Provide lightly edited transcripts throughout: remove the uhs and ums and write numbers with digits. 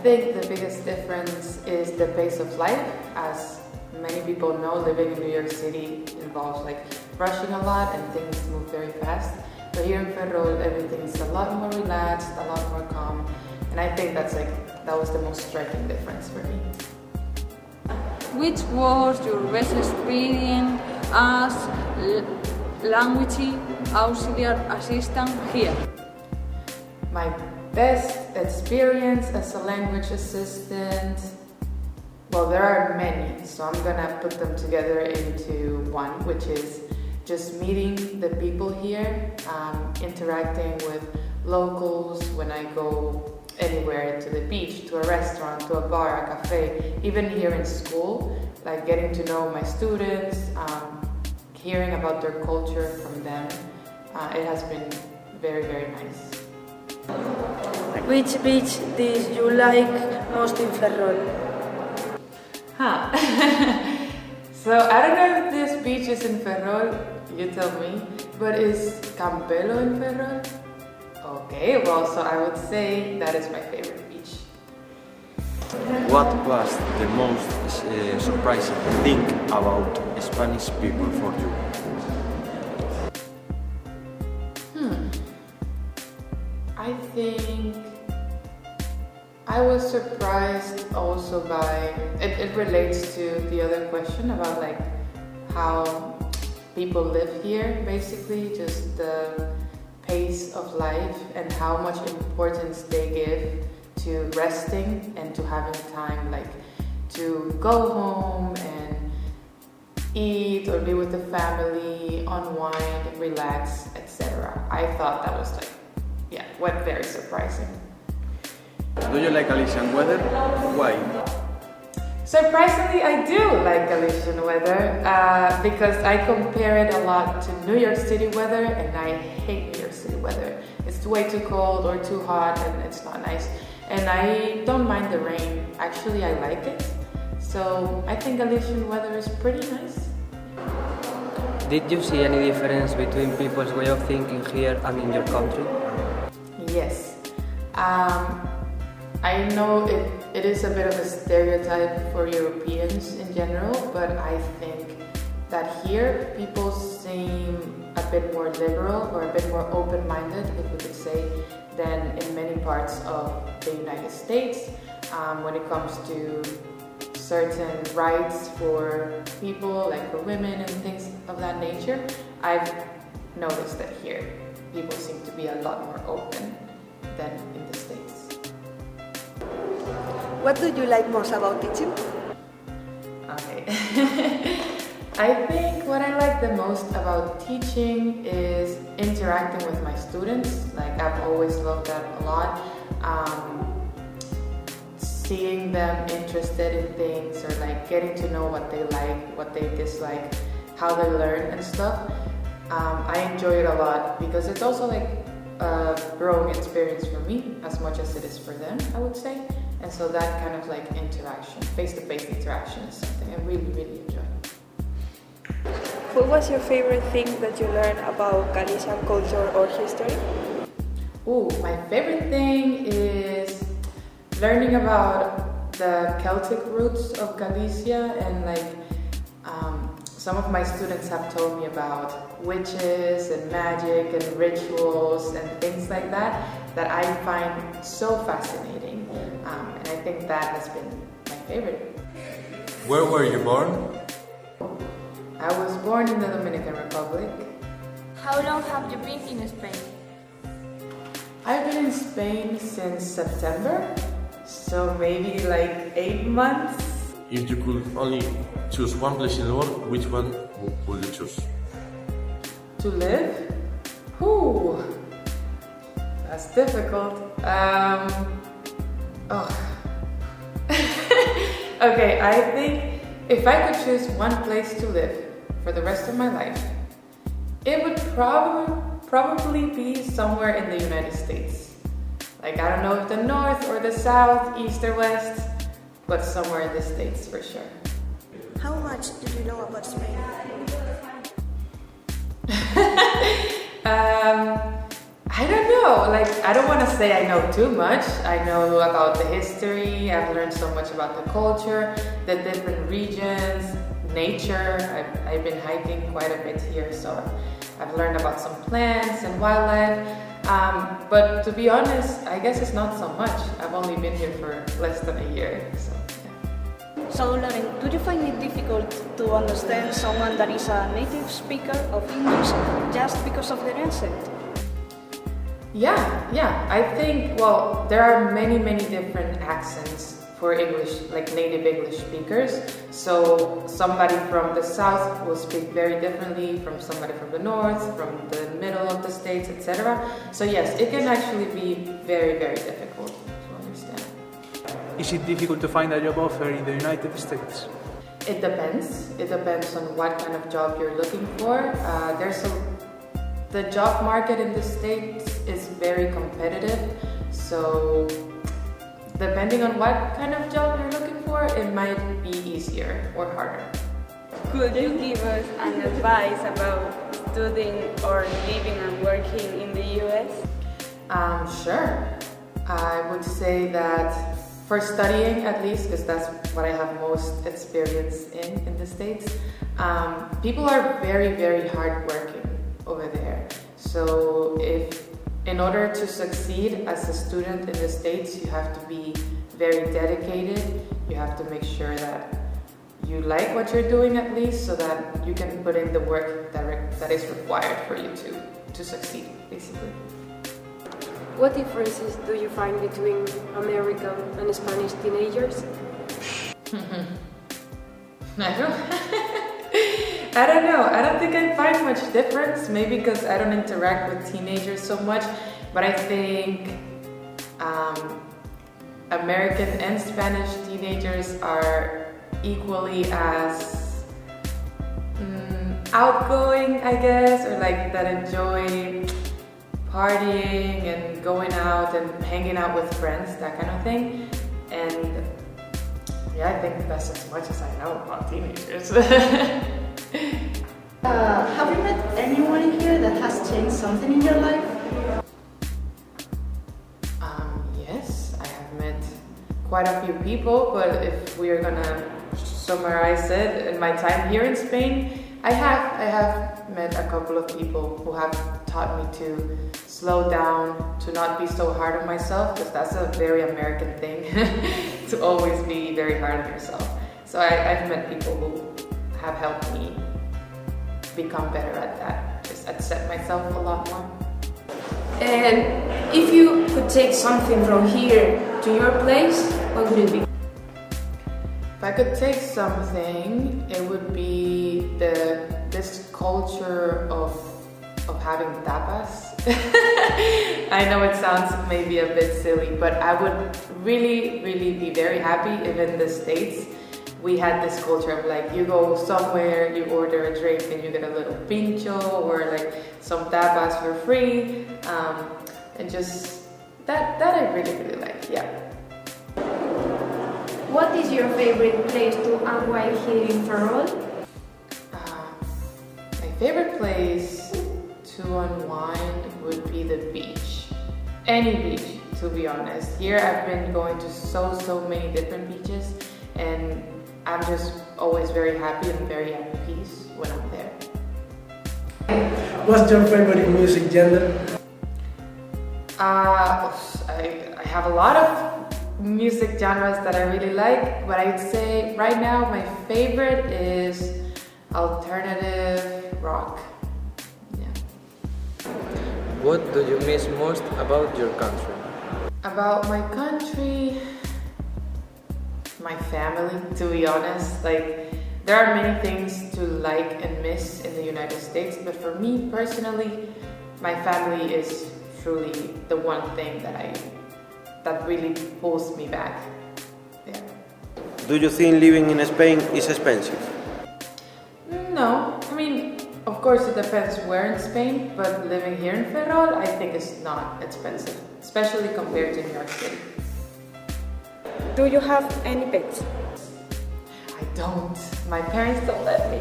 think the biggest difference is the pace of life. As many people know, living in New York City involves like rushing a lot and things move very fast. But here in Ferrol, everything's a lot more relaxed, a lot more calm. And I think that was the most striking difference for me. Which was your best experience as language auxiliar assistant here? My best experience as a language assistant, well, there are many, so I'm gonna put them together into one, which is just meeting the people here, interacting with locals when I go anywhere, to the beach, to a restaurant, to a bar, a cafe, even here in school, like getting to know my students, hearing about their culture from them. It has been very, very nice. Which beach did you like most in Ferrol? So I don't know if this beach is in Ferrol, you tell me, but is Campello in Ferrol? Okay, well, so I would say that is my favorite beach. What was the most surprising thing about Spanish people for you? I think I was surprised also by, it relates to the other question about like how people live here, basically, just the pace of life and how much importance they give to resting and to having time like to go home and eat or be with the family, unwind, relax, etc. I thought that was very surprising. Do you like Galician weather? Why? Surprisingly, I do like Galician weather because I compare it a lot to New York City weather, and I hate New York City weather. It's way too cold or too hot and it's not nice. And I don't mind the rain. Actually, I like it. So I think Galician weather is pretty nice. Did you see any difference between people's way of thinking here and in your country? Yes. I know it is a bit of a stereotype for Europeans in general, but I think that here people seem a bit more liberal or a bit more open-minded, if we could say, than in many parts of the United States when it comes to certain rights for people, like for women and things of that nature. I've noticed that here people seem to be a lot more open than in the States. What do you like most about teaching? Okay. I think what I like the most about teaching is interacting with my students. Like, I've always loved that a lot. Seeing them interested in things, or like getting to know what they like, what they dislike, how they learn and stuff. I enjoy it a lot because it's also like a growing experience for me as much as it is for them, I would say. And so that kind of like interaction, face-to-face interaction, is something I really, really enjoy. What was your favorite thing that you learned about Galician culture or history? Ooh, my favorite thing is learning about the Celtic roots of Galicia, and like some of my students have told me about witches and magic and rituals and things like that I find so fascinating, and I think that has been my favorite. Where were you born? I was born in the Dominican Republic. How long have you been in Spain? I've been in Spain since September, so maybe like 8 months. If you could only choose one place in the world, which one would you choose? To live? Ooh, that's difficult. Okay, I think if I could choose one place to live for the rest of my life, it would probably be somewhere in the United States. Like, I don't know if the north or the south, east or west, but somewhere in the States for sure. How much do you know about Spain? I don't know, like, I don't want to say I know too much. I know about the history, I've learned so much about the culture, the different regions, nature. I've been hiking quite a bit here, so I've learned about some plants and wildlife. But to be honest, I guess it's not so much. I've only been here for less than a year, so yeah. So Loren, do you find it difficult to understand someone that is a native speaker of English just because of their accent? Yeah, I think, well, there are many different accents for English, like native English speakers. So somebody from the south will speak very differently from somebody from the north, from the middle of the states, etc. So yes, it can actually be very difficult to understand. Is it difficult to find a job offer in the United States? It depends. It depends on what kind of job you're looking for. The job market in the States is very competitive, so depending on what kind of job you're looking for, it might be easier or harder. Could you give us an advice about studying or living and working in the US? Sure. I would say that for studying, at least, because that's what I have most experience in the States, people are very hardworking over there. So in order to succeed as a student in the States, you have to be very dedicated. You have to make sure that you like what you're doing at least, so that you can put in the work that is required for you to succeed, basically. What differences do you find between American and Spanish teenagers? I don't know. I don't think I find much difference, maybe because I don't interact with teenagers so much, but I think American and Spanish teenagers are equally as outgoing, I guess, or like that enjoy partying and going out and hanging out with friends, that kind of thing. And yeah, I think that's as much as I know about teenagers. Have you met anyone in here that has changed something in your life? Yes, I have met quite a few people, but if we are gonna summarize it, in my time here in Spain, I have met a couple of people who have taught me to slow down, to not be so hard on myself, because that's a very American thing, to always be very hard on yourself. So I've met people who have helped me become better at that, just accept myself a lot more. And if you could take something from here to your place, what would it be? If I could take something, it would be this culture of having tapas. I know it sounds maybe a bit silly, but I would really be very happy if in the States we had this culture of like, you go somewhere, you order a drink and you get a little pincho or like some tapas for free, and just that I really like, yeah. What is your favorite place to unwind here in Ferrol? My favorite place to unwind would be the beach. Any beach, to be honest. Here I've been going to so many different beaches, and I'm just always very happy and very at peace when I'm there. What's your favorite music genre? I have a lot of music genres that I really like, but I'd say right now my favorite is alternative rock. Yeah. What do you miss most about your country? About my country, my family, to be honest. Like, there are many things to like and miss in the United States, but for me personally, my family is truly the one thing that really pulls me back. Yeah. Do you think living in Spain is expensive? No, I mean, of course it depends where in Spain, but living here in Ferrol, I think is not expensive, especially compared to New York City. Do you have any pets? I don't. My parents don't let me.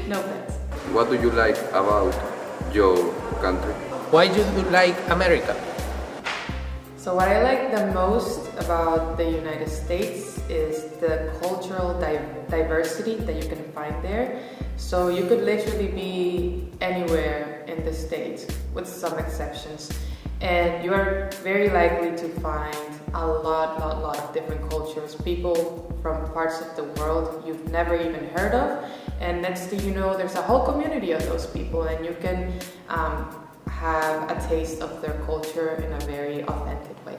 No pets. What do you like about your country? Why do you like America? So what I like the most about the United States is the cultural diversity that you can find there. So you could literally be anywhere in the States, with some exceptions. And you are very likely to find a lot of different cultures, people from parts of the world you've never even heard of. And next thing you know, there's a whole community of those people, and you can have a taste of their culture in a very authentic way.